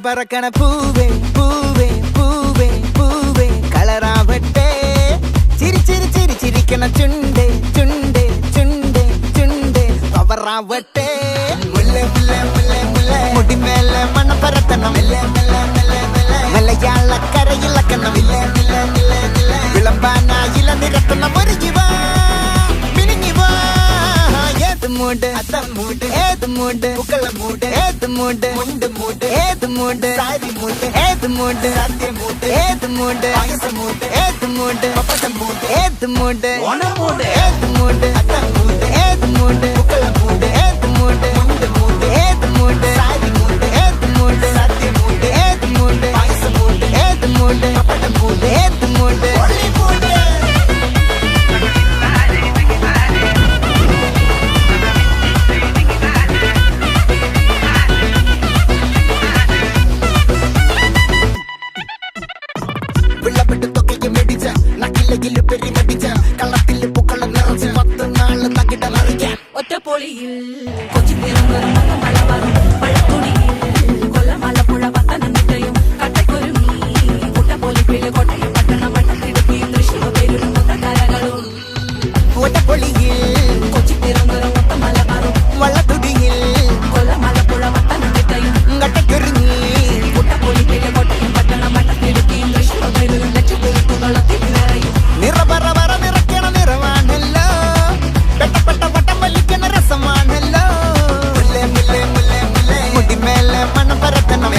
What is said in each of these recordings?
പറക്കണ പൂവേ പൂവേ പൂവേ പൂവേ കളറാവട്ടെ ചിരി ചിരി ചിരി ചിരിക്കണ ചുണ്ടേ ചുണ്ടേ ചുണ്ടേ ചുണ്ടേ പവറാവട്ടെ മുടിമേലെ മണ്ണ പരത്തണം മലയാളക്കരയിളക്കണം വിളമ്പാനായില നിരത്തണം ഒരു ജീവ മിനിഞ്ഞിവാ ഏത് മൂട് മൂട് ഏത് മൂട് പുക്കള മൂട് ഏത് മൂട് മുണ്ട് മൂട് ഏത് മൂട് സാരി മൂട് ഏത് മൂട് സത്യ മൂട് ഏത് മൂട് പായസ മൂട് ഏത് മൂട് പപ്പടം മൂട് ഏത് മൂട് ഓണം മൂട് ഏത് മൂട് അത്തം മൂട് ഏത് മൂട് പുക്കള മൂട് ഏത് മൂട് മുണ്ട് മൂട് ഏത് മൂട് സാരി മൂട് ഏത് മൂട് സത്യ മൂട് ഏത് മൂട് പായസ മൂട് ഏത് മൂട് പപ്പടം മൂട് ഏത് മൂട് ഒളി മൂട് ഒറ്റപ്പൊളിയിൽ കൊച്ചിത്തിരുന്നൊരു മഴ വരും പഴത്തൊടിയിൽ കൊല്ലമലപ്പുഴ പത്തനംതിട്ടയും കട്ടക്കൊരുങ്ങി കുട്ടപ്പൊലിപ്പില് കോട്ടയം പട്ടണം പട്ടത്തിടുക്കി തൃശ്ശൂർ പേരും മുത്തക്കരകളും ഒറ്റപ്പൊളിയിൽ കൊച്ചിത്തിരുന്നൊരു മല വരും വള്ളത്തുടിയിൽ കൊല്ലമലപ്പുഴ പത്തനംതിട്ടയും കട്ടക്കൊരുങ്ങി കുട്ടപ്പൊലിപ്പില് കോട്ടയം പട്ടണം പട്ടത്തിടുക്കി തൃശ്ശൂർ പേരും ലക്ഷത്തിരുത്തുകളത്തിൽ നിറയും നിറപറ നിറയ്ക്കണ നിറവാണല്ലോ പെട്ടപ്പെട്ട വട്ടം വലിക്കണ രസമാണല്ലോ മുടിമേലെ മണം പരത്തണം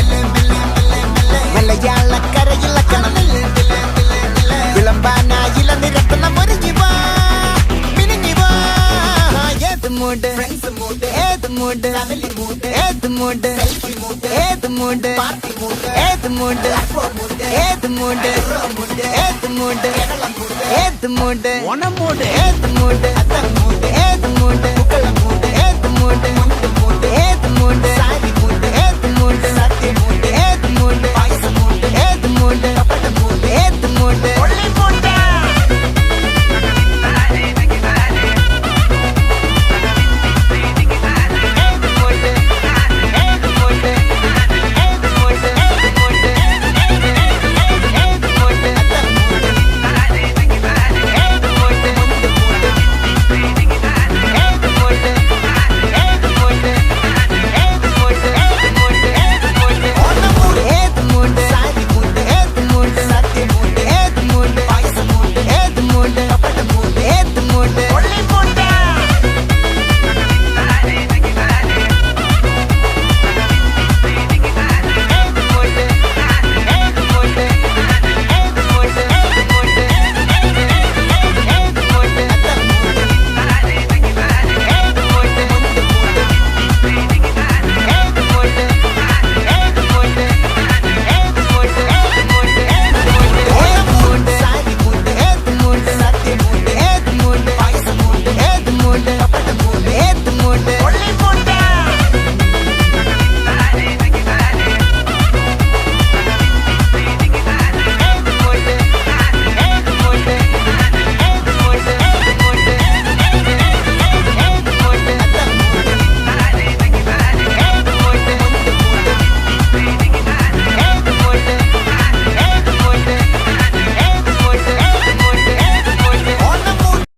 മലയാളക്കരയിളക്കണം വിളമ്പാനായില നിരത്തണം ഒരു ജീവ മിനിഞ്ഞിവാ ഏത് മൂട് ഏത് മൂട് ഏത് മൂട് ഏത് മൂട് ഏത് മൂട് ഏത് മൂട് ഏത് മൂട് ഏത് മൂട് ഓണം മൂട് ഏത് മൂട് അത്തം മൂട് ഏത് മൂട് പുക്കള മൂട് ഏത് മൂട് മുണ്ട് മൂട് ഏത് മൂട് സാരി മൂട് ഏത് മൂട് സത്യ മൂട് ഏത് മൂട് പായസ മൂട് ഏത് മൂട് പപ്പടം മൂട് ഏത് മൂട് ഒളി മൂട് ഒളി മൂട്